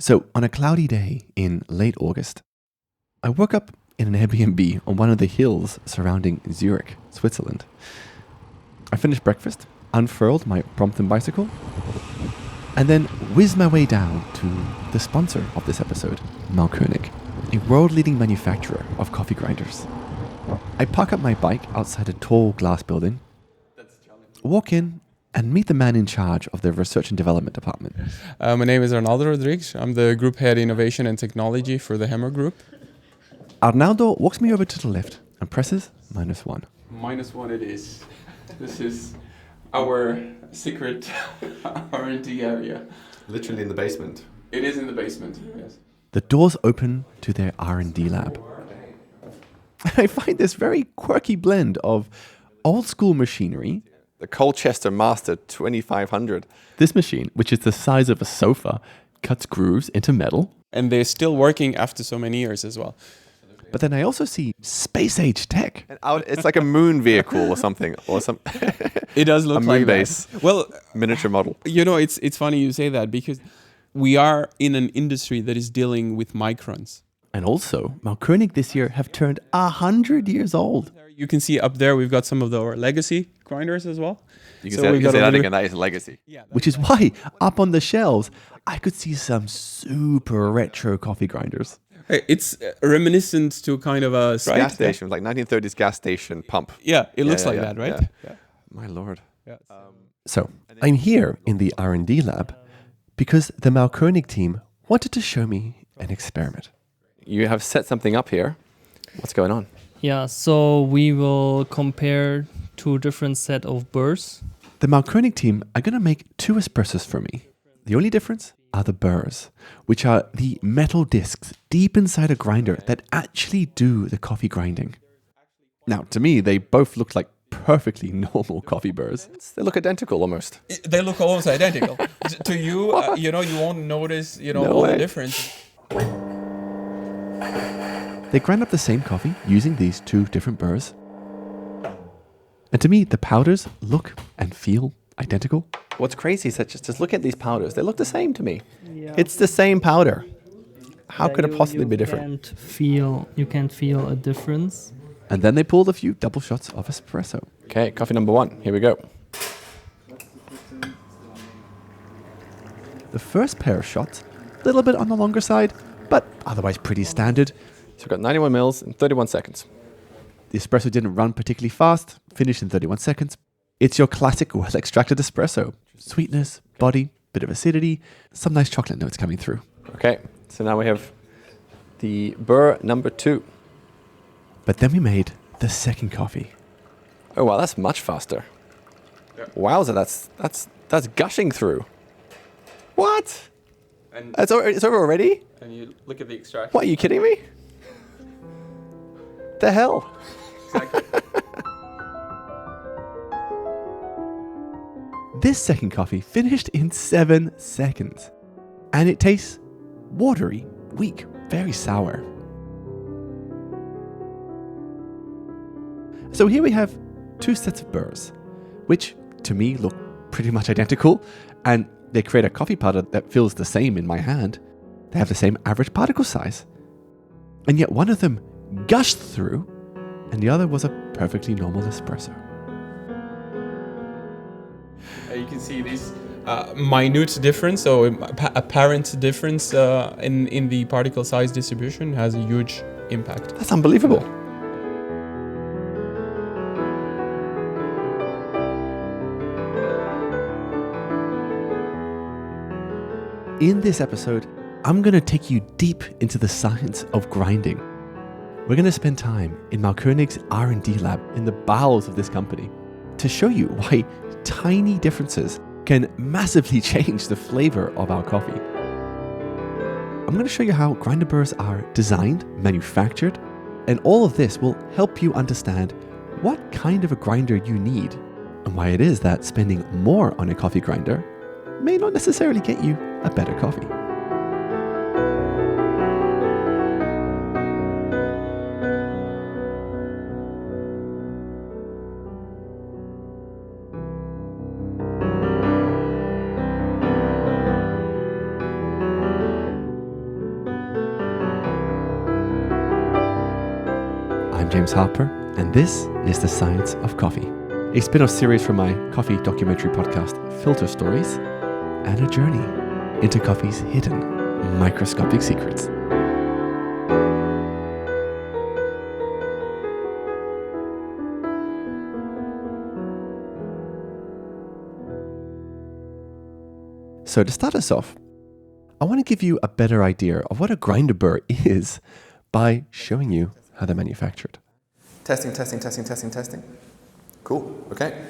So, on a cloudy day in late August, I woke up in an Airbnb on one of the hills surrounding Zurich, Switzerland. I finished breakfast, unfurled my Brompton bicycle, and then whizzed my way down to the sponsor of this episode, Mahlkönig, a world-leading manufacturer of coffee grinders. I park up my bike outside a tall glass building, walk in, and meet the man in charge of the research and development department. My name is Arnaldo Rodrigues. I'm the Group Head Innovation and Technology for the Hammer Group. Arnaldo walks me over to the left and presses -1. -1 it is. This is our secret R&D area. Literally in the basement. It is in the basement, yes. The doors open to their R&D lab. I find this very quirky blend of old school machinery. The Colchester Master 2500. This machine, which is the size of a sofa, cuts grooves into metal. And they're still working after so many years as well. But then I also see space-age tech. It's like a moon vehicle or something. It does look a like moon base. that. Well, miniature model. You know, it's funny you say that because we are in an industry that is dealing with microns. And also, Mahlkönig this year have turned 100 years old. You can see up there, we've got some of our legacy grinders as well. You can say that again, that is legacy. Yeah, which is why up on the shelves, I could see some super retro coffee grinders. It's reminiscent to kind of a Gas station, like 1930s gas station pump. Yeah, it looks like that, right? Yeah. My lord. Yeah. So I'm here in the R&D lab because the Mahlkönig team wanted to show me an experiment. You have set something up here. What's going on? Yeah, so we will compare two different set of burrs. The Mahlkönig team are going to make 2 espressos for me. The only difference are the burrs, which are the metal discs deep inside a grinder that actually do the coffee grinding. Now, to me, they both look like perfectly normal coffee burrs. They look identical almost. They look almost identical. To you, you won't notice, all the difference. They grind up the same coffee using these 2 different burrs. And to me, the powders look and feel identical. What's crazy is that just look at these powders. They look the same to me. Yeah. It's the same powder. How could it possibly be different? You can't feel a difference. And then they pulled a few double shots of espresso. Okay, coffee number 1. Here we go. The first pair of shots, a little bit on the longer side, but otherwise pretty standard. So we've got 91 mils in 31 seconds. The espresso didn't run particularly fast, finished in 31 seconds. It's your classic well-extracted espresso. Sweetness, body, bit of acidity, some nice chocolate notes coming through. Okay, so now we have the burr number 2. But then we made the second coffee. Oh wow, that's much faster. Yeah. Wowza, that's gushing through. What? And It's over already? and you look at the extraction. What, are you kidding me? The hell? Exactly. This second coffee finished in 7 seconds. And it tastes watery, weak, very sour. So here we have 2 sets of burrs, which to me look pretty much identical, and they create a coffee powder that feels the same in my hand. They have the same average particle size. And yet one of them gushed through, and the other was a perfectly normal espresso. You can see this minute difference, so apparent difference in the particle size distribution has a huge impact. That's unbelievable. In this episode, I'm going to take you deep into the science of grinding. We're going to spend time in Mahlkönig's R&D lab in the bowels of this company to show you why tiny differences can massively change the flavor of our coffee. I'm going to show you how grinder burrs are designed, manufactured, and all of this will help you understand what kind of a grinder you need and why it is that spending more on a coffee grinder may not necessarily get you a better coffee. James Harper, and this is The Science of Coffee, a spin-off series from my coffee documentary podcast, Filter Stories, and a journey into coffee's hidden microscopic secrets. So to start us off, I want to give you a better idea of what a grinder burr is by showing you how they're manufactured. Testing. Cool. Okay.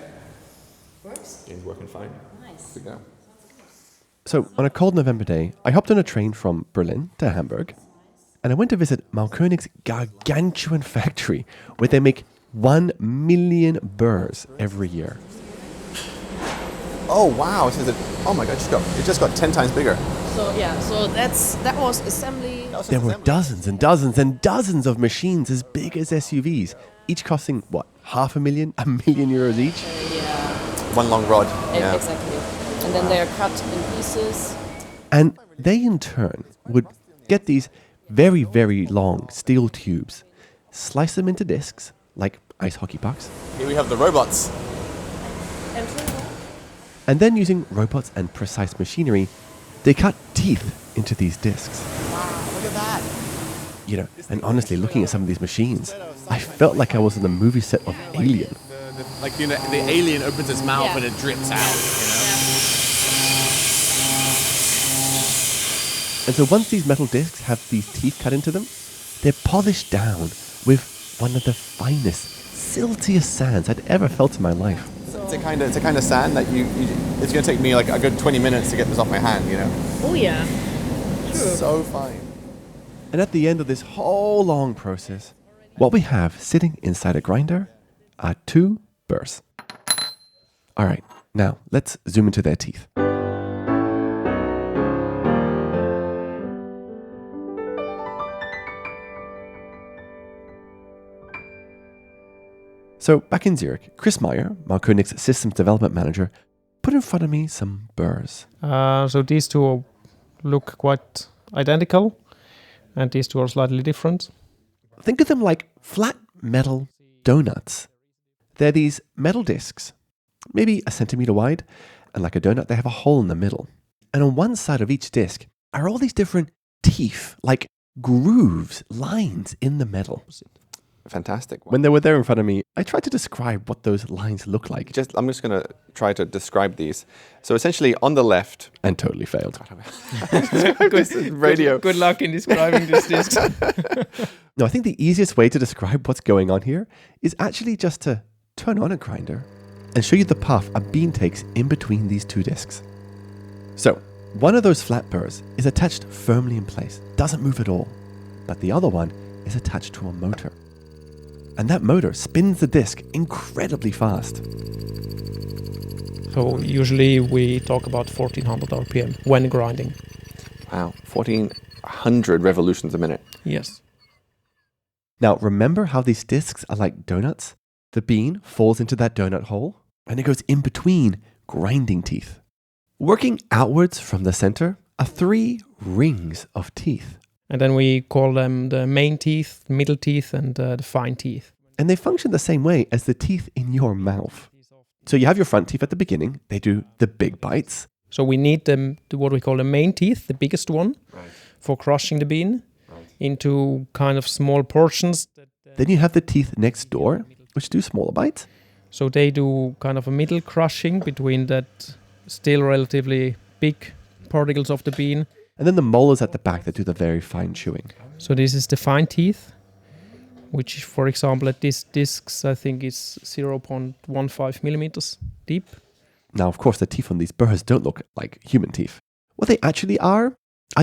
Works. It's working fine. Nice. Here we go. So on a cold November day, I hopped on a train from Berlin to Hamburg, and I went to visit Mahlkönig's gargantuan factory, where they make 1 million burrs every year. Oh wow! Oh my god! It just got 10 times bigger. So that was assembly. There were dozens and dozens and dozens of machines as big as SUVs, each costing what, €500,000, €1 million each? Yeah. One long rod. Yeah. Exactly. And then they are cut in pieces. And they in turn would get these very, very long steel tubes, slice them into discs like ice hockey pucks, Here we have the robots. and then using robots and precise machinery, they cut teeth into these discs. Wow! Look at that. You know, and honestly, looking at some of these machines, I felt like I was in the movie set of Alien. The alien opens its mouth and it drips out. And so once these metal discs have these teeth cut into them, they're polished down with one of the finest, siltiest sands I'd ever felt in my life. It's a kind of sand that it's going to take me like a good 20 minutes to get this off my hand. Oh yeah. So fine. And at the end of this whole long process, what we have sitting inside a grinder are 2 burrs. All right, now let's zoom into their teeth. So back in Zurich, Chris Meyer, Mahlkönig's systems development manager, put in front of me some burrs. So these two look quite identical, and these two are slightly different. Think of them like flat metal donuts. They're these metal discs, maybe a centimeter wide, and like a donut, they have a hole in the middle. And on one side of each disc are all these different teeth, like grooves, lines in the metal. Fantastic. When they were there in front of me, I tried to describe what those lines look like. I'm just going to try to describe these. So essentially on the left... And totally failed. This is radio. Good luck in describing this disc. No, I think the easiest way to describe what's going on here is actually just to turn on a grinder and show you the path a bean takes in between these 2 discs. So, one of those flat burrs is attached firmly in place, doesn't move at all, but the other one is attached to a motor. And that motor spins the disc incredibly fast. So usually we talk about 1400 RPM when grinding. Wow, 1,400 revolutions a minute. Yes. Now, remember how these discs are like donuts? The bean falls into that donut hole, and it goes in between grinding teeth. Working outwards from the center are 3 rings of teeth. And then we call them the main teeth, middle teeth, and the fine teeth. And they function the same way as the teeth in your mouth. So you have your front teeth at the beginning. They do the big bites. So we need them to what we call the main teeth, the biggest one, for crushing the bean into kind of small portions. Then you have the teeth next door, which do smaller bites. So they do kind of a middle crushing between that still relatively big particles of the bean. And then the molars at the back that do the very fine chewing. So this is the fine teeth, which, for example, at these discs, I think is 0.15 millimeters deep. Now, of course, the teeth on these burrs don't look like human teeth. What they actually are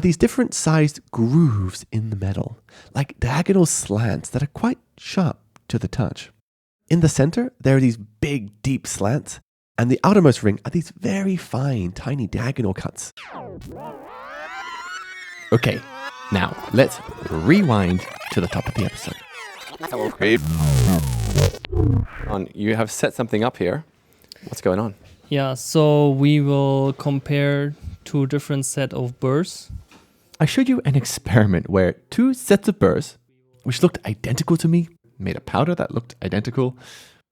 these different sized grooves in the metal, like diagonal slants that are quite sharp to the touch. In the center, there are these big, deep slants, and the outermost ring are these very fine, tiny diagonal cuts. Okay, now let's rewind to the top of the episode. You have set something up here. What's going on? Yeah, so we will compare 2 different set of burrs. I showed you an experiment where 2 sets of burrs, which looked identical to me, made a powder that looked identical.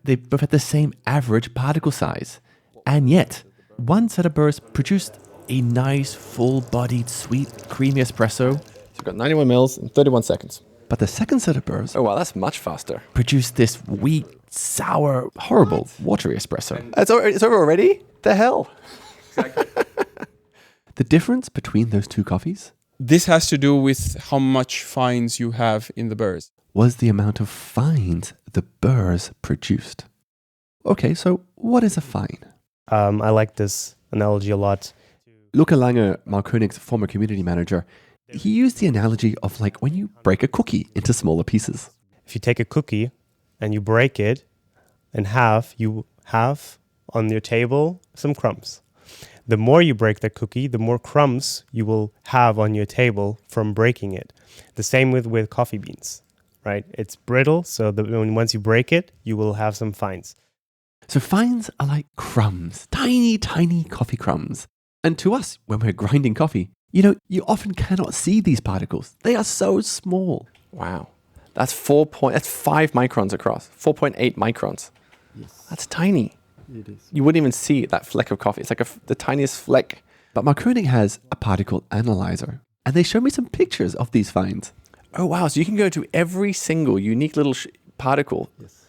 They both had the same average particle size. And yet, one set of burrs produced a nice, full-bodied, sweet, creamy espresso. So we've got 91 mils in 31 seconds. But the second set of burrs Oh, wow, that's much faster. produced this weak, sour, horrible, watery espresso. It's over already? The hell? The difference between those two coffees This has to do with how much fines you have in the burrs. was the amount of fines the burrs produced. Okay, so what is a fine? I like this analogy a lot. Luca Lange, Mahlkönig's former community manager, he used the analogy of like when you break a cookie into smaller pieces. If you take a cookie and you break it in half, you have on your table some crumbs. The more you break the cookie, the more crumbs you will have on your table from breaking it. The same with coffee beans, right? It's brittle, so once you break it, you will have some fines. So fines are like crumbs, tiny, tiny coffee crumbs. And to us, when we're grinding coffee, you often cannot see these particles. They are so small. Wow. That's 5 microns across. 4.8 microns. Yes. That's tiny. It is. You wouldn't even see that fleck of coffee. It's like the tiniest fleck. But Mahlkönig has a particle analyzer. And they show me some pictures of these fines. Oh, wow. So you can go to every single unique little particle. Yes.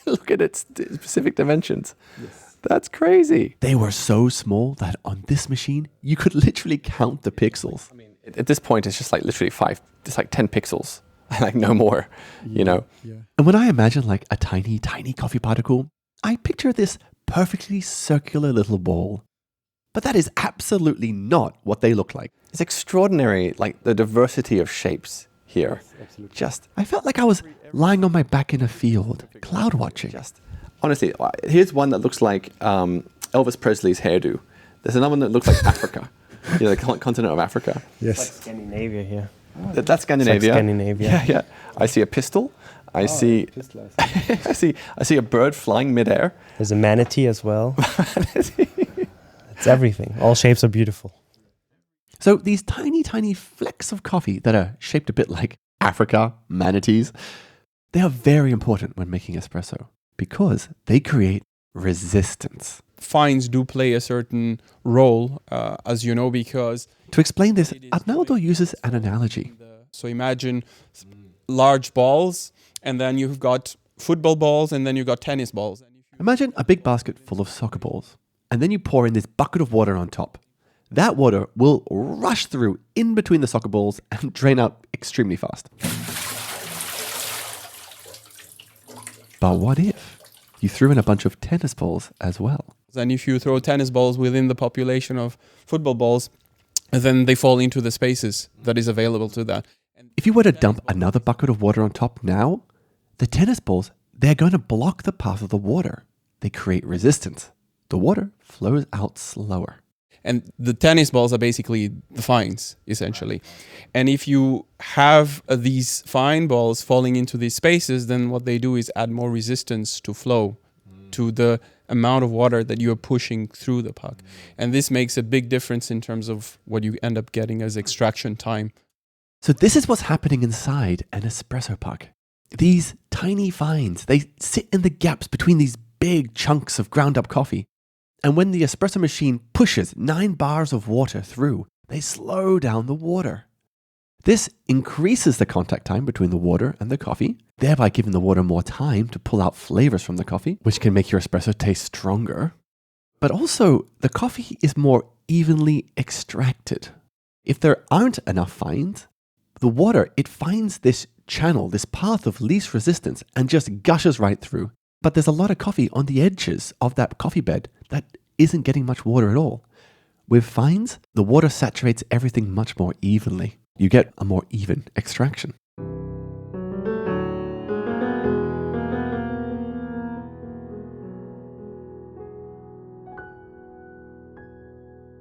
Look at its specific dimensions. Yes. That's crazy. They were so small that on this machine, you could literally count the pixels. I mean, at this point, it's just like literally 10 pixels. Like no more, you know. Yeah. And when I imagine like a tiny, tiny coffee particle, I picture this perfectly circular little ball. But that is absolutely not what they look like. It's extraordinary, like the diversity of shapes here. Yes, absolutely. I felt like I was lying on my back in a field, cloud watching. Honestly, here's one that looks like Elvis Presley's hairdo. There's another one that looks like Africa, the continent of Africa. Yes. It's like Scandinavia here. That's Scandinavia. It's like Scandinavia. Yeah. I see a pistol. I see a bird flying midair. There's a manatee as well. It's everything. All shapes are beautiful. So these tiny, tiny flecks of coffee that are shaped a bit like Africa, manatees, they are very important when making espresso because they create resistance. Fines do play a certain role, as you know, because... To explain this, Arnaldo uses an analogy. So imagine large balls, and then you've got football balls, and then you've got tennis balls. Imagine a big basket full of soccer balls, and then you pour in this bucket of water on top. That water will rush through in between the soccer balls and drain out extremely fast. But what if you threw in a bunch of tennis balls as well? And if you throw tennis balls within the population of football balls, then they fall into the spaces that is available to that. If you were to dump another bucket of water on top now, the tennis balls, they're going to block the path of the water. They create resistance. The water flows out slower. And the tennis balls are basically the fines, essentially. And if you have these fine balls falling into these spaces, then what they do is add more resistance to flow, to the amount of water that you are pushing through the puck. And this makes a big difference in terms of what you end up getting as extraction time. So this is what's happening inside an espresso puck. These tiny fines, they sit in the gaps between these big chunks of ground up coffee. And when the espresso machine pushes 9 bars of water through, they slow down the water. This increases the contact time between the water and the coffee, thereby giving the water more time to pull out flavors from the coffee, which can make your espresso taste stronger. But also, the coffee is more evenly extracted. If there aren't enough fines, the water, it finds this channel, this path of least resistance, and just gushes right through. But there's a lot of coffee on the edges of that coffee bed that isn't getting much water at all. With fines, the water saturates everything much more evenly. You get a more even extraction.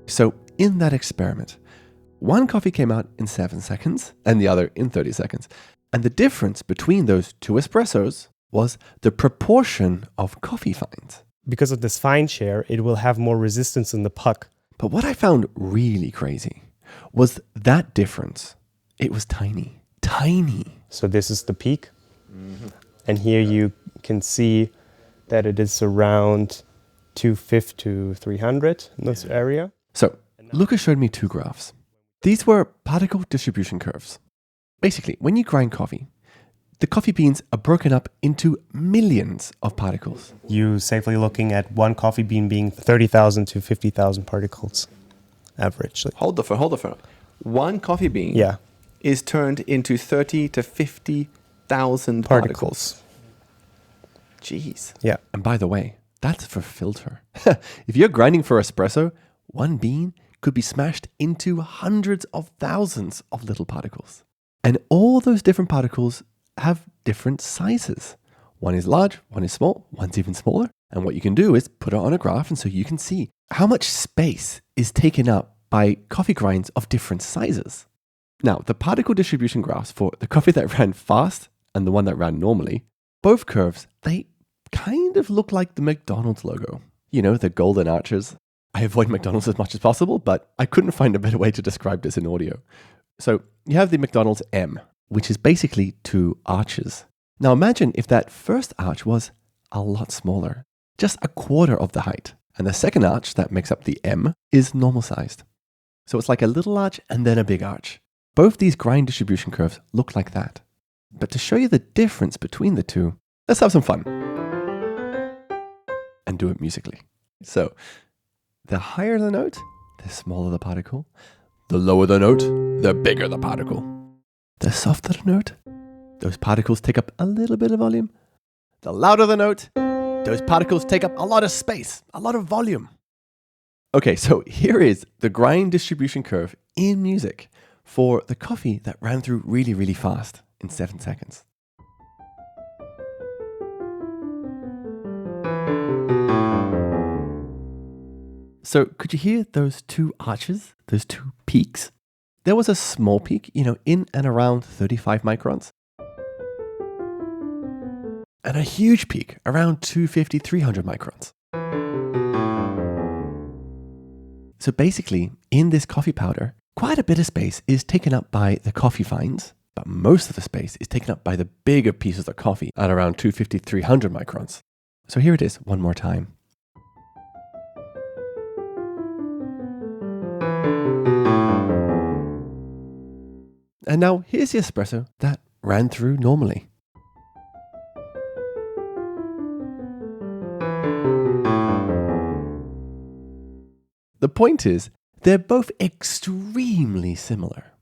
So in that experiment, one coffee came out in 7 seconds and the other in 30 seconds. And the difference between those two espressos was the proportion of coffee fines. Because of this fine share, it will have more resistance in the puck. But what I found really crazy was that difference. It was tiny, tiny. So this is the peak. And here you can see that it is around 250 to 300 in this area. So, Lucas showed me two graphs. These were particle distribution curves. Basically, when you grind coffee, the coffee beans are broken up into millions of particles. You safely looking at one coffee bean being 30,000 to 50,000 particles, averagely. Hold the phone. One coffee bean Yeah, is turned into 30 to 50,000 particles. Jeez. Yeah. And by the way, that's for filter. If you're grinding for espresso, one bean could be smashed into hundreds of thousands of little particles. And all those different particles have different sizes. One is large, one is small, one's even smaller. And what you can do is put it on a graph, and so you can see how much space is taken up by coffee grinds of different sizes. Now, the particle distribution graphs for the coffee that ran fast and the one that ran normally, both curves, they kind of look like the McDonald's logo. You know, the golden arches. I avoid McDonald's as much as possible, but I couldn't find a better way to describe this in audio. So you have the McDonald's M, which is basically two arches. Now imagine if that first arch was a lot smaller, just a quarter of the height. And the second arch that makes up the M is normal sized. So it's like a little arch and then a big arch. Both these grind distribution curves look like that. But to show you the difference between the two, let's have some fun. And do it musically. So the higher the note, the smaller the particle. The lower the note, the bigger the particle. The softer the note, those particles take up a little bit of volume. The louder the note, those particles take up a lot of space, a lot of volume. Okay, so here is the grind distribution curve in music for the coffee that ran through really, really fast in 7 seconds. So could you hear those two arches, those two peaks? There was a small peak, in and around 35 microns. And a huge peak around 250, 300 microns. So basically, in this coffee powder, quite a bit of space is taken up by the coffee fines, but most of the space is taken up by the bigger pieces of coffee at around 250, 300 microns. So here it is one more time. And now here's the espresso that ran through normally. The point is, they're both extremely similar.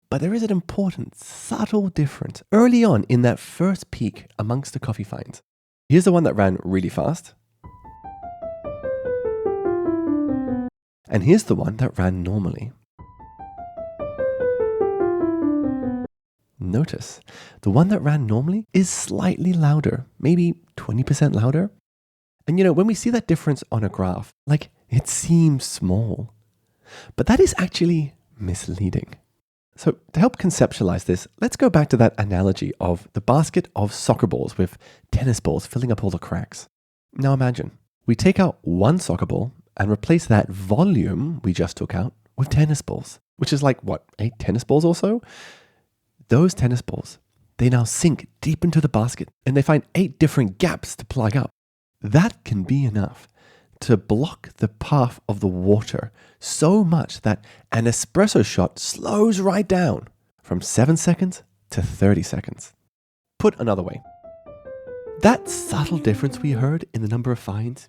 But there is an important, subtle difference early on in that first peak amongst the coffee fines. Here's the one that ran really fast. And here's the one that ran normally. Notice, the one that ran normally is slightly louder, maybe 20% louder. And when we see that difference on a graph, it seems small. But that is actually misleading. So to help conceptualize this, let's go back to that analogy of the basket of soccer balls with tennis balls filling up all the cracks. Now imagine, we take out one soccer ball and replace that volume we just took out with tennis balls, which is 8 tennis balls or so? Those tennis balls, they now sink deep into the basket and they find 8 different gaps to plug up. That can be enough to block the path of the water so much that an espresso shot slows right down from 7 seconds to 30 seconds. Put another way, that subtle difference we heard in the number of fines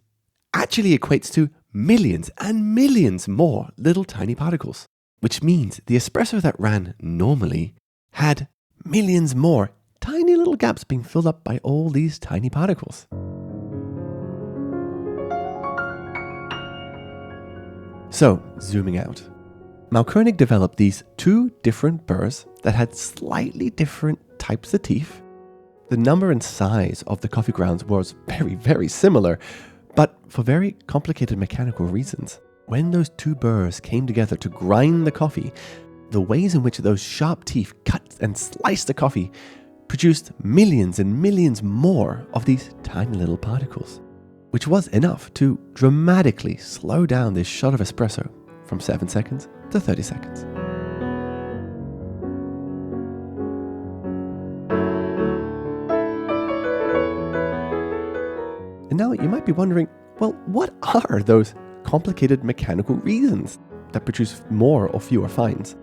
actually equates to millions and millions more little tiny particles, which means the espresso that ran normally had millions more tiny little gaps being filled up by all these tiny particles. So, zooming out, Mahlkönig developed these 2 different burrs that had slightly different types of teeth. The number and size of the coffee grounds was very, very similar, but for very complicated mechanical reasons. When those 2 burrs came together to grind the coffee, the ways in which those sharp teeth cut and sliced the coffee produced millions and millions more of these tiny little particles, which was enough to dramatically slow down this shot of espresso from 7 seconds to 30 seconds. now you might be wondering, well, what are those complicated mechanical reasons that produce more or fewer fines?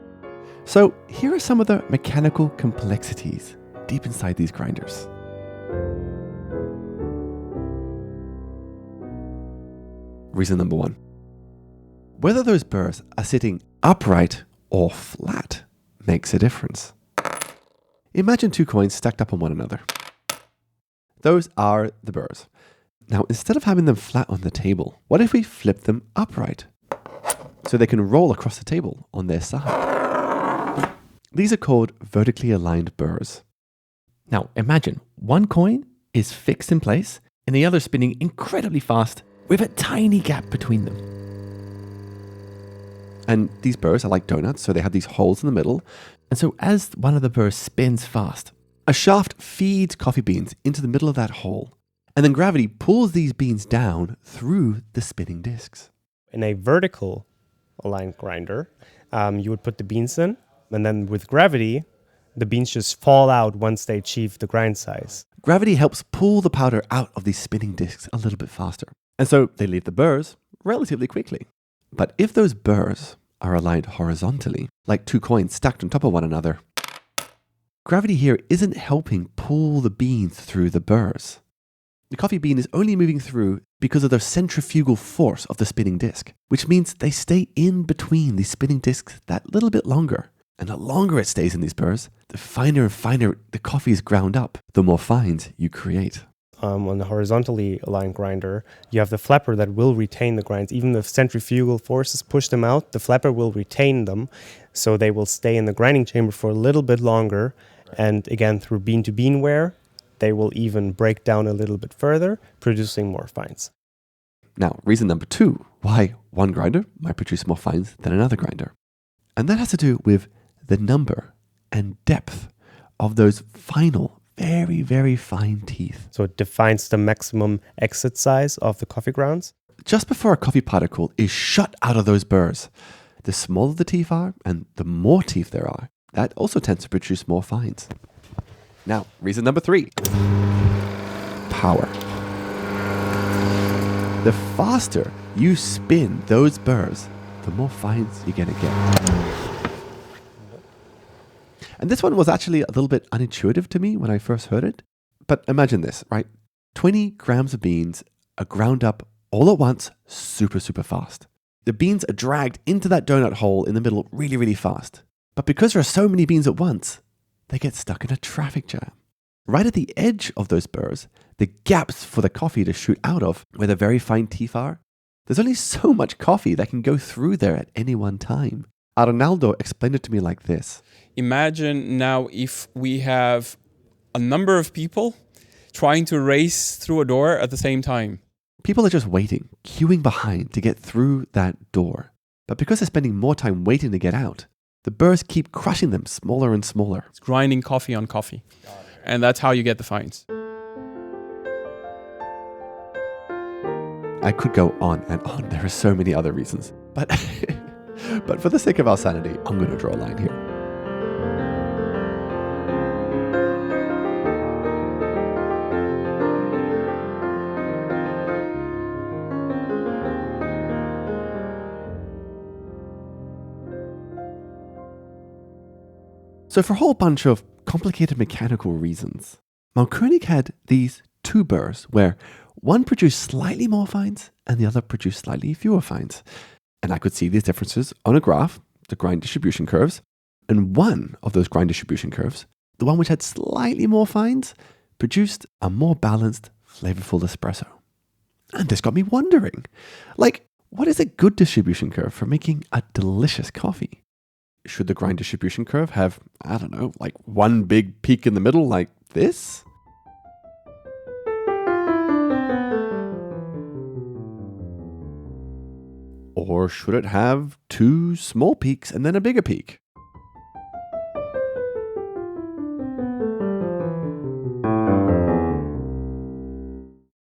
So here are some of the mechanical complexities deep inside these grinders. Reason number 1. Whether those burrs are sitting upright or flat makes a difference. Imagine 2 coins stacked up on one another. Those are the burrs. Now, instead of having them flat on the table, what if we flip them upright so they can roll across the table on their side? These are called vertically aligned burrs. Now, imagine 1 coin is fixed in place and the other spinning incredibly fast with a tiny gap between them. And these burrs are like donuts, so they have these holes in the middle. And so as one of the burrs spins fast, a shaft feeds coffee beans into the middle of that hole. And then gravity pulls these beans down through the spinning discs. In a vertical aligned grinder, you would put the beans in, and then with gravity, the beans just fall out once they achieve the grind size. Gravity helps pull the powder out of these spinning discs a little bit faster. And so they leave the burrs relatively quickly. But if those burrs are aligned horizontally, like 2 coins stacked on top of one another, gravity here isn't helping pull the beans through the burrs. The coffee bean is only moving through because of the centrifugal force of the spinning disc, which means they stay in between these spinning discs that little bit longer. And the longer it stays in these burrs, the finer and finer the coffee is ground up, the more fines you create. On the horizontally aligned grinder, you have the flapper that will retain the grinds. Even if centrifugal forces push them out, the flapper will retain them, so they will stay in the grinding chamber for a little bit longer. And again, through bean-to-bean wear, they will even break down a little bit further, producing more fines. Now, reason number 2, why one grinder might produce more fines than another grinder. And that has to do with the number and depth of those final, very, very fine teeth. So it defines the maximum exit size of the coffee grounds. Just before a coffee particle is shot out of those burrs, the smaller the teeth are and the more teeth there are, that also tends to produce more fines. Now, reason number 3, power. The faster you spin those burrs, the more fines you're going to get. And this one was actually a little bit unintuitive to me when I first heard it. But imagine this, right? 20 grams of beans are ground up all at once, super, super fast. The beans are dragged into that donut hole in the middle really, really fast. But because there are so many beans at once, they get stuck in a traffic jam. Right at the edge of those burrs, the gaps for the coffee to shoot out of, where the very fine teeth are, there's only so much coffee that can go through there at any one time. Arnaldo explained it to me like this. Imagine now if we have a number of people trying to race through a door at the same time. People are just waiting, queuing behind to get through that door. But because they're spending more time waiting to get out, the burrs keep crushing them smaller and smaller. It's grinding coffee on coffee. And that's how you get the fines. I could go on and on. There are so many other reasons. But, but for the sake of our sanity, I'm going to draw a line here. So for a whole bunch of complicated mechanical reasons, Mahlkönig had these 2 burrs where one produced slightly more fines and the other produced slightly fewer fines. And I could see these differences on a graph, the grind distribution curves. And one of those grind distribution curves, the one which had slightly more fines, produced a more balanced, flavorful espresso. And this got me wondering, what is a good distribution curve for making a delicious coffee? Should the grind distribution curve have, one big peak in the middle like this? Or should it have 2 small peaks and then a bigger peak?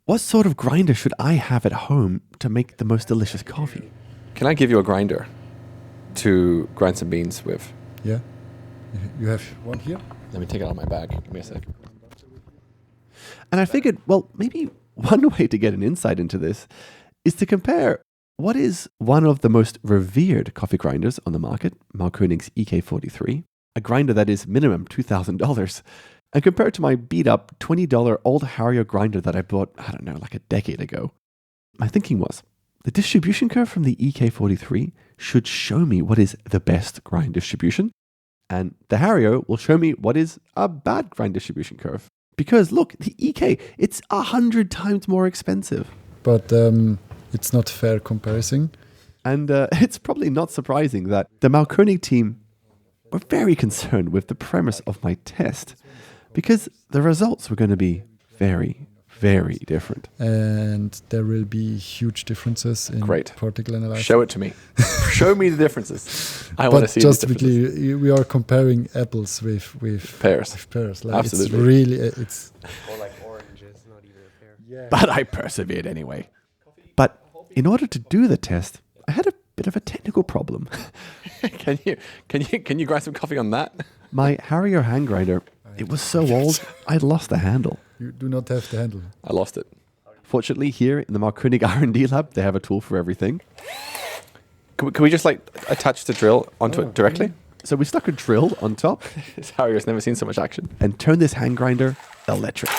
What sort of grinder should I have at home to make the most delicious coffee? Can I give you a grinder to grind some beans with? Yeah. You have one here? Let me take it out of my bag. Give me a sec. And I figured, well, maybe one way to get an insight into this is to compare what is one of the most revered coffee grinders on the market, Mahlkönig's EK43, a grinder that is minimum $2,000, and compare it to my beat-up $20 old Hario grinder that I bought, I don't know, like a decade ago. My thinking was, the distribution curve from the EK43 should show me what is the best grind distribution, and the Hario will show me what is a bad grind distribution curve. Because look, the EK, it's 100 times more expensive. But it's not fair comparison. And it's probably not surprising that the Mahlkönig team were very concerned with the premise of my test, because the results were going to be very, very different. And there will be huge differences in Great. particle analysis. Show it to me. Show me the differences. I want to But see just the to be differences. clear, we are comparing apples with Pears. with pears. Like Absolutely. It's really it's Or like oranges, not even a pear. yeah. But I persevered anyway. But in order to do the test, I had a bit of a technical problem. Can you grind some coffee on that? My Hario hand grinder, it was so old, I'd lost the handle. You do not have the handle. I lost it. Fortunately, here in the Mahlkönig R&D lab, they have a tool for everything. Can we just like attach the drill onto it directly? So we stuck a drill on top Harry's never seen so much action. and turned this hand grinder electric.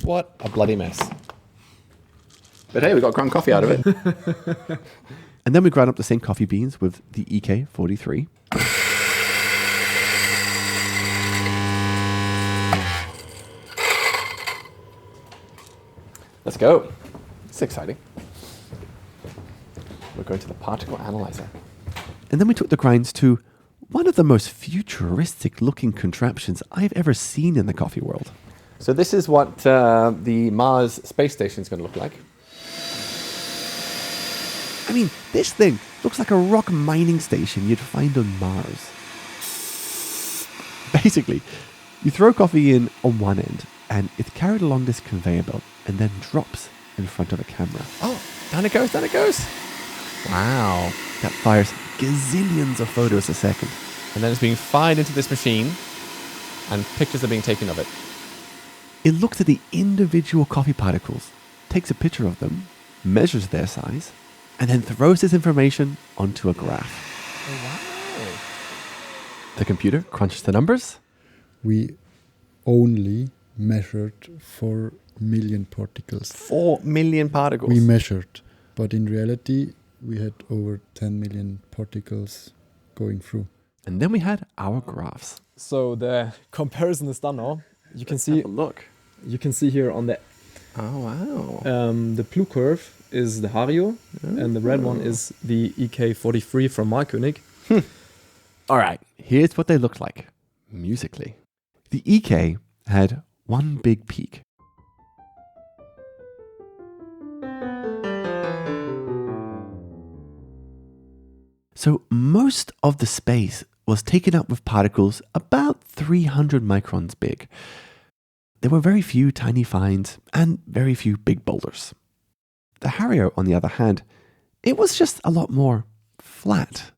What a bloody mess. But hey, we got ground coffee out of it. And then we ground up the same coffee beans with the EK43. Let's go. It's exciting. We're going to the particle analyzer. And then we took the grinds to one of the most futuristic looking contraptions I've ever seen in the coffee world. So this is what the Mars space station is going to look like. I mean, this thing looks like a rock mining station you'd find on Mars. Basically, you throw coffee in on one end, and it's carried along this conveyor belt, and then drops in front of a camera. Oh, down it goes, down it goes. Wow. That fires gazillions of photos a second. And then it's being fired into this machine, and pictures are being taken of it. It looks at the individual coffee particles, takes a picture of them, measures their size, and then throws this information onto a graph. Oh, wow. The computer crunches the numbers, We only measured 4 million particles. 4 million particles. We measured, but in reality, we had over 10 million particles going through. and then we had our graphs. So the comparison is done now. You can see Have a look. here on the Oh, wow. the blue curve is the Hario and the red one is the EK43 from Mahlkönig. All right, here's what they looked like musically. The EK had one big peak. So most of the space was taken up with particles about 300 microns big. There were very few tiny fines and very few big boulders. The Hario, on the other hand, it was just a lot more flat.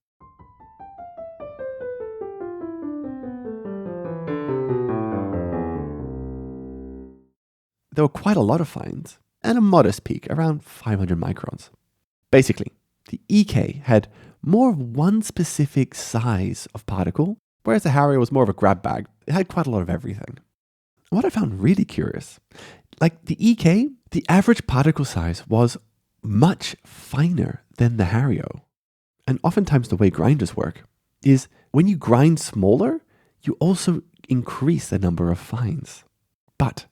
There were quite a lot of fines and a modest peak around 500 microns. Basically, the EK had more of one specific size of particle, whereas the Hario was more of a grab bag. It had quite a lot of everything. And what I found really curious, like the EK, the average particle size was much finer than the Hario. And oftentimes the way grinders work is when you grind smaller, you also increase the number of fines. But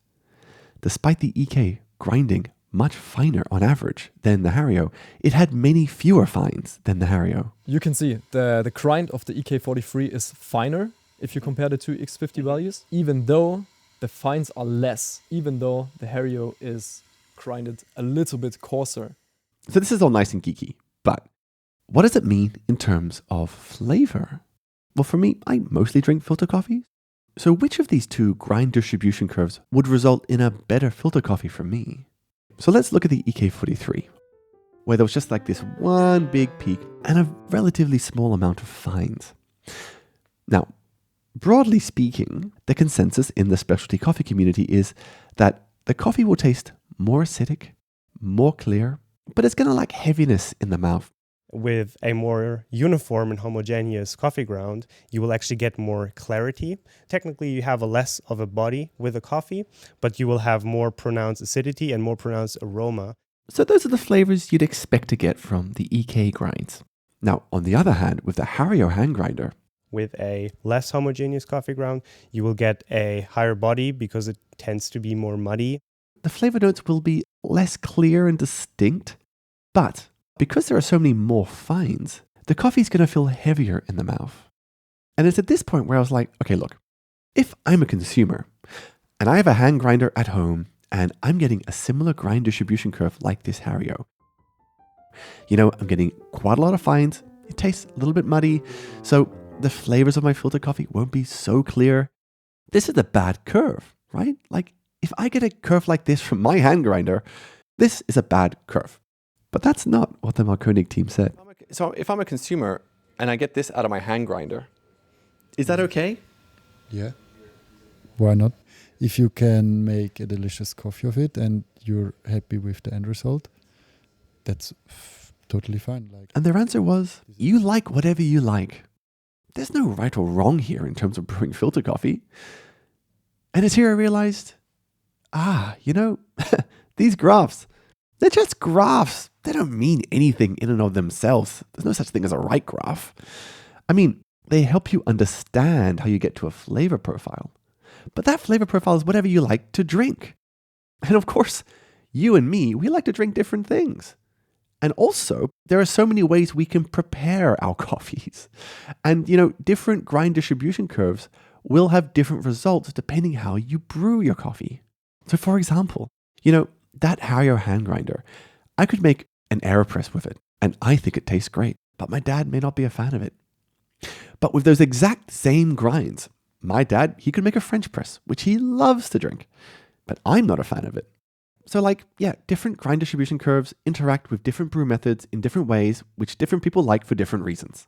despite the EK grinding much finer on average than the Hario, it had many fewer fines than the Hario. You can see the grind of the EK43 is finer if you compare the two X50 values, even though the fines are less, even though the Hario is grinded a little bit coarser. So this is all nice and geeky, but what does it mean in terms of flavor? Well, for me, I mostly drink filter coffee. So which of these two grind distribution curves would result in a better filter coffee for me? So let's look at the EK43, where there was just like this one big peak and a relatively small amount of fines. Now, broadly speaking, the consensus in the specialty coffee community is that the coffee will taste more acidic, more clear, but it's going to lack heaviness in the mouth. With a more uniform and homogeneous coffee ground, you will actually get more clarity. Technically, you have a less of a body with a coffee, but you will have more pronounced acidity and more pronounced aroma. So those are the flavors you'd expect to get from the EK grinds. Now, on the other hand, with the Hario hand grinder, With a less homogeneous coffee ground, you will get a higher body because it tends to be more muddy. the flavor notes will be less clear and distinct, but because there are so many more fines, the coffee's going to feel heavier in the mouth. And it's at this point where I was like, okay, look, if I'm a consumer and I have a hand grinder at home and I'm getting a similar grind distribution curve like this Hario, I'm getting quite a lot of fines. It tastes a little bit muddy, so the flavors of my filter coffee won't be so clear. This is a bad curve, right? Like, if I get a curve like this from my hand grinder, this is a bad curve. But that's not what the Mahlkönig team said. So if I'm a consumer and I get this out of my hand grinder, is that okay? Yeah. Why not? If you can make a delicious coffee of it and you're happy with the end result, that's totally fine. And their answer was, you like whatever you like. There's no right or wrong here in terms of brewing filter coffee. And it's here I realized, these graphs, they're just graphs. They don't mean anything in and of themselves. There's no such thing as a right graph. I mean, they help you understand how you get to a flavor profile. But that flavor profile is whatever you like to drink. And of course, you and me, we like to drink different things. And also, there are so many ways we can prepare our coffees. And, different grind distribution curves will have different results depending how you brew your coffee. So for example, that Hario hand grinder, I could make an AeroPress with it, and I think it tastes great, but my dad may not be a fan of it. But with those exact same grinds, my dad, he could make a French press, which he loves to drink, but I'm not a fan of it. So different grind distribution curves interact with different brew methods in different ways, which different people like for different reasons.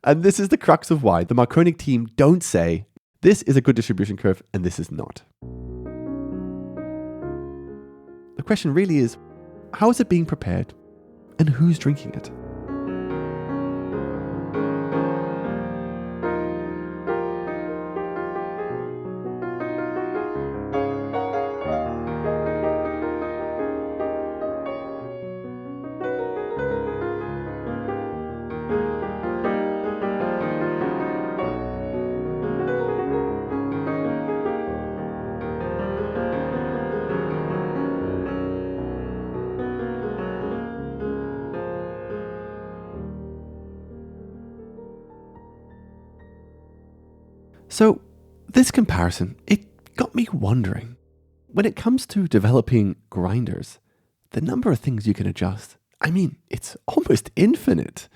And this is the crux of why the Mahlkönig team don't say, this is a good distribution curve and this is not. The question really is, how is it being prepared and who's drinking it? So this comparison, it got me wondering. When it comes to developing grinders, the number of things you can adjust, it's almost infinite,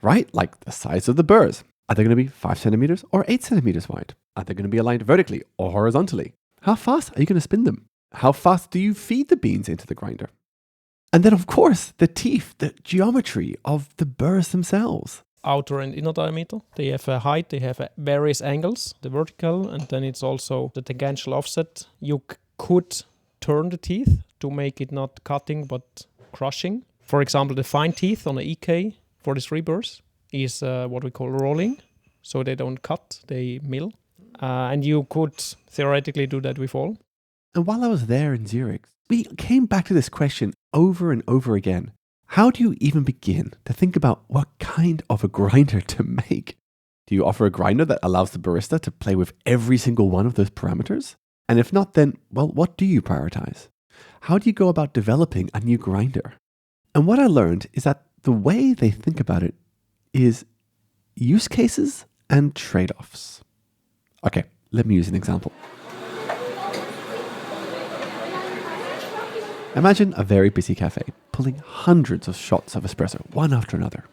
right? Like the size of the burrs. Are they going to be 5 centimeters or 8 centimeters wide? Are they going to be aligned vertically or horizontally? How fast are you going to spin them? How fast do you feed the beans into the grinder? And then, of course, the teeth, the geometry of the burrs themselves. Outer and inner diameter. They have a height, they have various angles, the vertical, and then it's also the tangential offset. You could turn the teeth to make it not cutting but crushing. For example, the fine teeth on the EK 43 burrs is what we call rolling, so they don't cut, they mill. And you could theoretically do that with all. And while I was there in Zurich, we came back to this question over and over again. How do you even begin to think about what kind of a grinder to make? Do you offer a grinder that allows the barista to play with every single one of those parameters? And if not, then, what do you prioritize? How do you go about developing a new grinder? And what I learned is that the way they think about it is use cases and trade-offs. Okay, let me use an example. Imagine a very busy cafe, pulling hundreds of shots of espresso, one after another.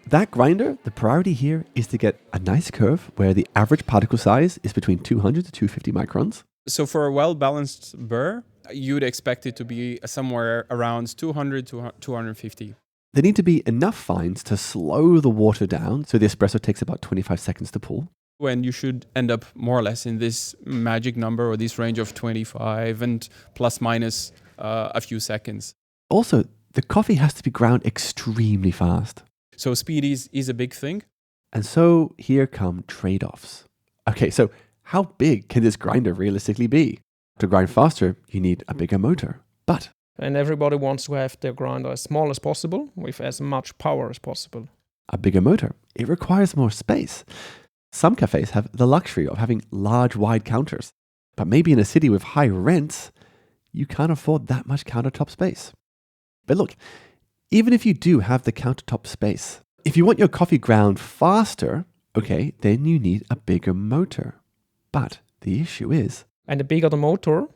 That grinder, the priority here is to get a nice curve where the average particle size is between 200 to 250 microns. So for a well-balanced burr, you'd expect it to be somewhere around 200 to 250. There need to be enough fines to slow the water down, so the espresso takes about 25 seconds to pull. when you should end up more or less in this magic number or this range of 25 and plus minus a few seconds. Also, the coffee has to be ground extremely fast. So speed is a big thing. And so here come trade-offs. Okay, so how big can this grinder realistically be? To grind faster, you need a bigger motor. But And everybody wants to have their grinder as small as possible with as much power as possible. a bigger motor, it requires more space. Some cafes have the luxury of having large, wide counters. But maybe in a city with high rents, you can't afford that much countertop space. But look, even if you do have the countertop space, if you want your coffee ground faster, okay, then you need a bigger motor. But the issue is, And the bigger the motor,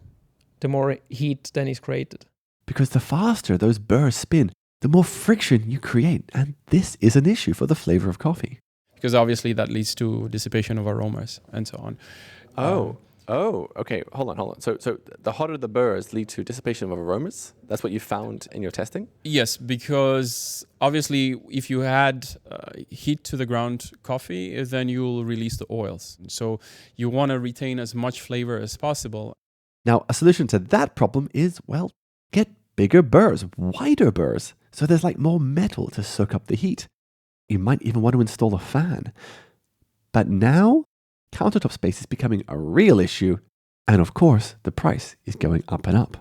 the more heat then is created. because the faster those burrs spin, the more friction you create. And this is an issue for the flavor of coffee. Because obviously that leads to dissipation of aromas and so on. Okay. Hold on. So the hotter the burrs lead to dissipation of aromas. That's what you found in your testing? Yes, because obviously if you add heat to the ground coffee, then you'll release the oils. So you want to retain as much flavor as possible. Now, a solution to that problem is, well, get bigger burrs, wider burrs, so there's like more metal to soak up the heat. You might even want to install a fan. But now, countertop space is becoming a real issue, and of course, the price is going up and up.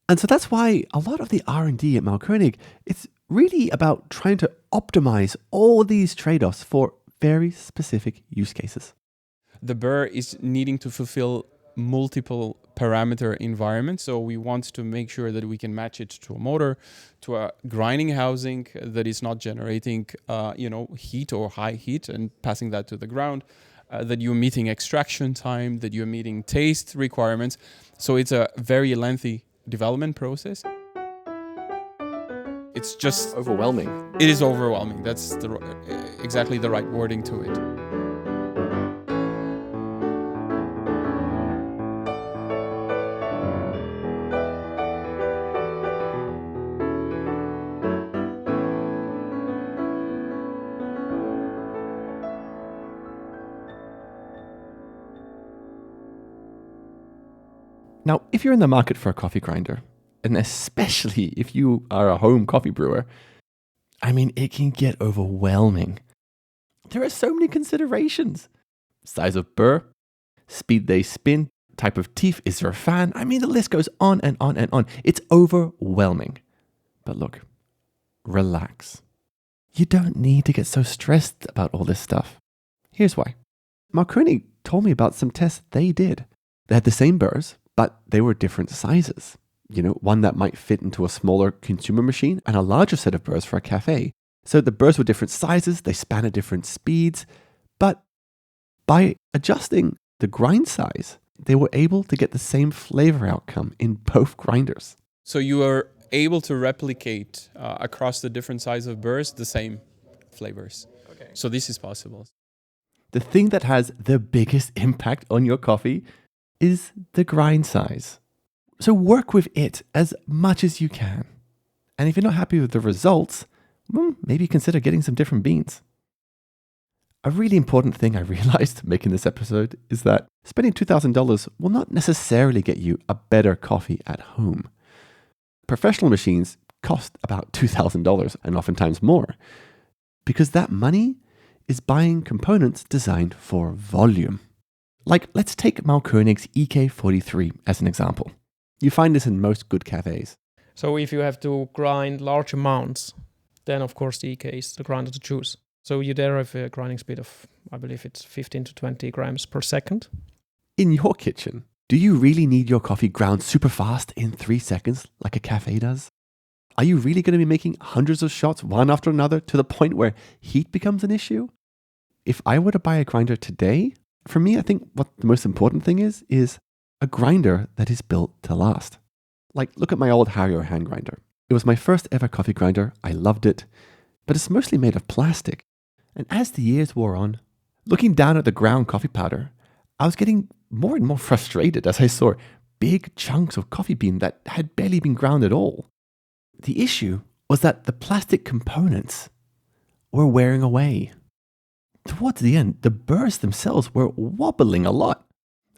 And so that's why a lot of the R&D at Mahlkönig, it's really about trying to optimize all these trade-offs for very specific use cases. The burr is needing to fulfill multiple parameter environments. So we want to make sure that we can match it to a motor, to a grinding housing that is not generating, heat or high heat and passing that to the ground, that you're meeting extraction time, that you're meeting taste requirements. So it's a very lengthy development process. It's just Overwhelming. It is overwhelming. That's exactly the right wording to it. Now, if you're in the market for a coffee grinder, and especially if you are a home coffee brewer, I mean, it can get overwhelming. There are so many considerations. Size of burr, speed they spin, type of teeth, is there a fan? I mean, the list goes on and on and on. It's overwhelming. But look, relax. You don't need to get so stressed about all this stuff. Here's why. Mahlkönig told me about some tests they did. They had the same burrs, but they were different sizes. You know, one that might fit into a smaller consumer machine and a larger set of burrs for a cafe. So the burrs were different sizes, they span at different speeds, but by adjusting the grind size, they were able to get the same flavor outcome in both grinders. So you are able to replicate across the different size of burrs the same flavors. Okay. So this is possible. The thing that has the biggest impact on your coffee is the grind size. So work with it as much as you can. And if you're not happy with the results, well, maybe consider getting some different beans. A really important thing I realized making this episode is that spending $2,000 will not necessarily get you a better coffee at home. Professional machines cost about $2,000 and oftentimes more, because that money is buying components designed for volume. Like, let's take Mahlkönig's EK43 as an example. You find this in most good cafes. So if you have to grind large amounts, then of course the EK is the grinder to choose. So you there have a grinding speed of, I believe it's 15 to 20 grams per second. In your kitchen, do you really need your coffee ground super fast in 3 seconds like a cafe does? Are you really going to be making hundreds of shots one after another to the point where heat becomes an issue? If I were to buy a grinder today, for me, I think what the most important thing is a grinder that is built to last. Like, look at my old Hario hand grinder. It was my first ever coffee grinder. I loved it, but it's mostly made of plastic. And as the years wore on, looking down at the ground coffee powder, I was getting more and more frustrated as I saw big chunks of coffee bean that had barely been ground at all. The issue was that the plastic components were wearing away. towards the end, the burrs themselves were wobbling a lot.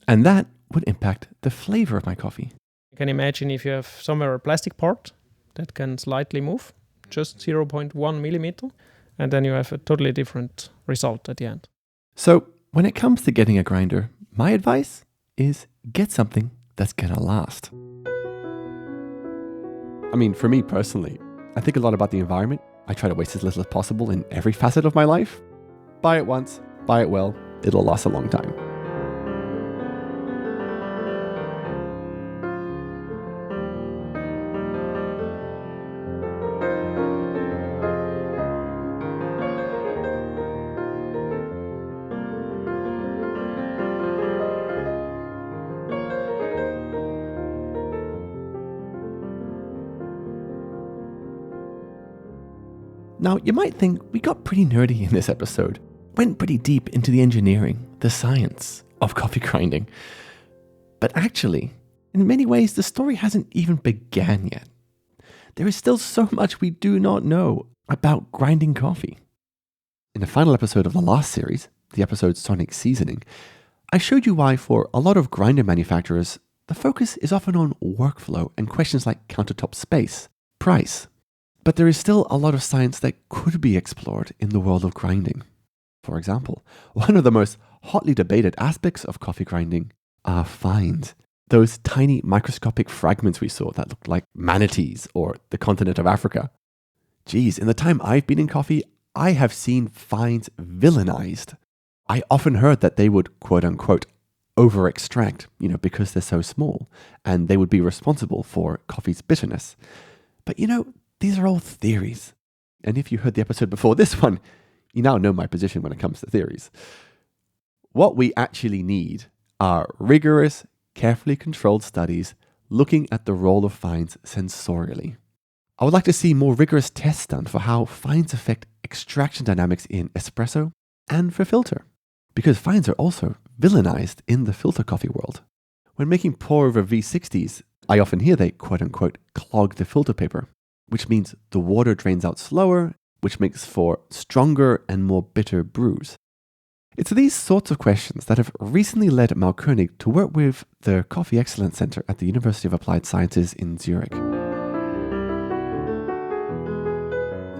And that would impact the flavor of my coffee. You can imagine if you have somewhere a plastic part that can slightly move, just 0.1 millimeter, and then you have a totally different result at the end. So when it comes to getting a grinder, my advice is get something that's gonna last. I mean, for me personally, I think a lot about the environment. I try to waste as little as possible in every facet of my life. Buy it once, buy it well, it'll last a long time. Now, you might think we got pretty nerdy in this episode, went pretty deep into the engineering, the science of coffee grinding. But actually, in many ways, the story hasn't even began yet. There is still so much we do not know about grinding coffee. In the final episode of the last series, the episode Sonic Seasoning, I showed you why for a lot of grinder manufacturers, the focus is often on workflow and questions like countertop space, price. But there is still a lot of science that could be explored in the world of grinding. For example, one of the most hotly debated aspects of coffee grinding are fines. Those tiny microscopic fragments we saw that looked like manatees or the continent of Africa. Geez, in the time I've been in coffee, I have seen fines villainized. I often heard that they would, quote unquote, over-extract, because they're so small, and they would be responsible for coffee's bitterness. But these are all theories. And if you heard the episode before this one, you now know my position when it comes to theories. What we actually need are rigorous, carefully controlled studies looking at the role of fines sensorially. I would like to see more rigorous tests done for how fines affect extraction dynamics in espresso and for filter, because fines are also villainized in the filter coffee world. When making pour over V60s, I often hear they, quote unquote, clog the filter paper, which means the water drains out slower, which makes for stronger and more bitter brews. It's these sorts of questions that have recently led Mahlkönig to work with the Coffee Excellence Center at the University of Applied Sciences in Zurich.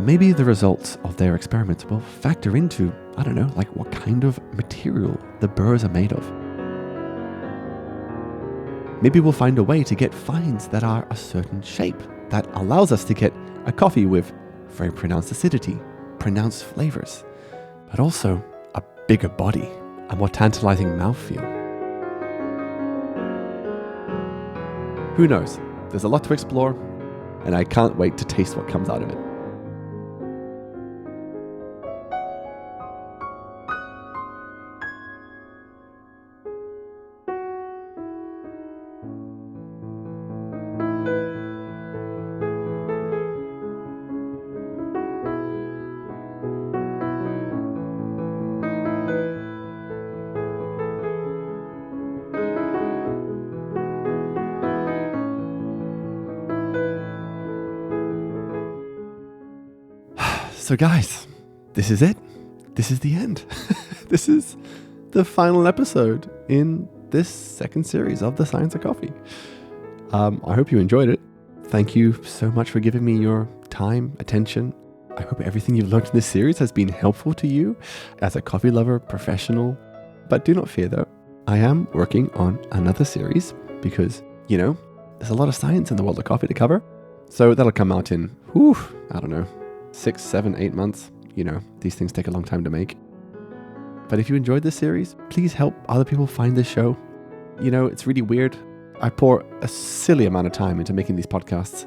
Maybe the results of their experiments will factor into, what kind of material the burrs are made of. Maybe we'll find a way to get fines that are a certain shape that allows us to get a coffee with very pronounced acidity, pronounced flavors, but also a bigger body, a more tantalizing mouthfeel. Who knows? There's a lot to explore, and I can't wait to taste what comes out of it. So guys, this is it. This is the end. This is the final episode in this second series of The Science of Coffee. I hope you enjoyed it. Thank you so much for giving me your time, attention. I hope everything you've learned in this series has been helpful to you as a coffee lover, professional. But do not fear though, I am working on another series because, there's a lot of science in the world of coffee to cover. So that'll come out in, 6, 7, 8 months. These things take a long time to make. But if you enjoyed this series, please help other people find this show. It's really weird. I pour a silly amount of time into making these podcasts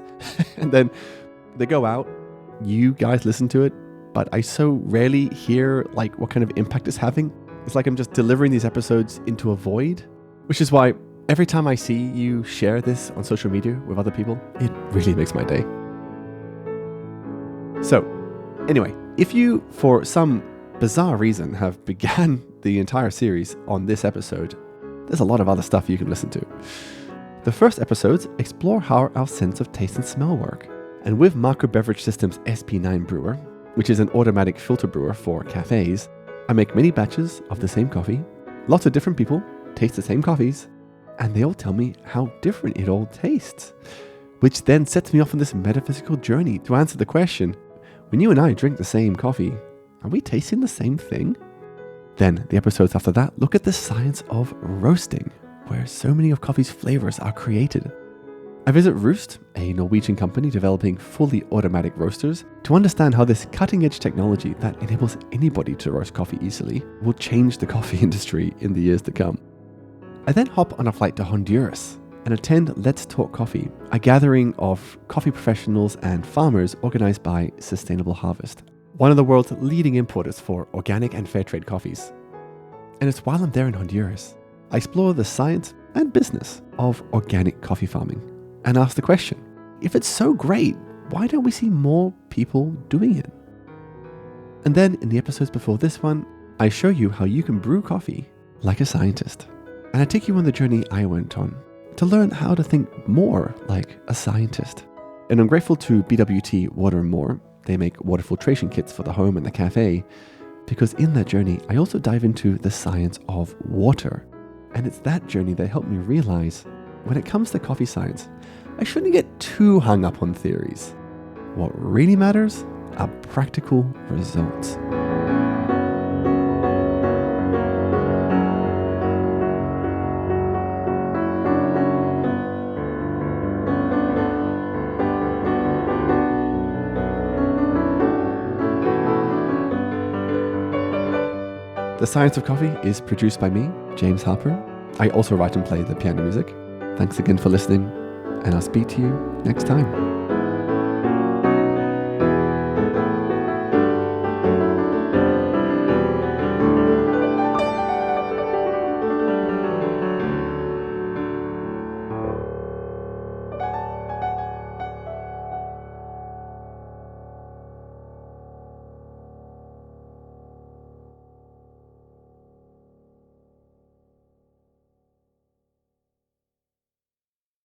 and then they go out. You guys listen to it, but I so rarely hear what kind of impact it's having. It's like I'm just delivering these episodes into a void, which is why every time I see you share this on social media with other people, it really makes my day. So, anyway, if you, for some bizarre reason, have began the entire series on this episode, there's a lot of other stuff you can listen to. The first episodes explore how our sense of taste and smell work. And with Micro Beverage Systems SP9 Brewer, which is an automatic filter brewer for cafes, I make many batches of the same coffee. Lots of different people taste the same coffees, and they all tell me how different it all tastes, which then sets me off on this metaphysical journey to answer the question, when you and I drink the same coffee, are we tasting the same thing? Then the episodes after that look at the science of roasting, where so many of coffee's flavors are created. I visit Roost, a Norwegian company developing fully automatic roasters, to understand how this cutting-edge technology that enables anybody to roast coffee easily will change the coffee industry in the years to come. I then hop on a flight to Honduras and attend Let's Talk Coffee, a gathering of coffee professionals and farmers organized by Sustainable Harvest, one of the world's leading importers for organic and fair trade coffees. And it's while I'm there in Honduras, I explore the science and business of organic coffee farming and ask the question, if it's so great, why don't we see more people doing it? And then in the episodes before this one, I show you how you can brew coffee like a scientist. And I take you on the journey I went on to learn how to think more like a scientist. And I'm grateful to BWT Water & More. They make water filtration kits for the home and the cafe, because in that journey, I also dive into the science of water. And it's that journey that helped me realize when it comes to coffee science, I shouldn't get too hung up on theories. What really matters are practical results. The Science of Coffee is produced by me, James Harper. I also write and play the piano music. Thanks again for listening, and I'll speak to you next time.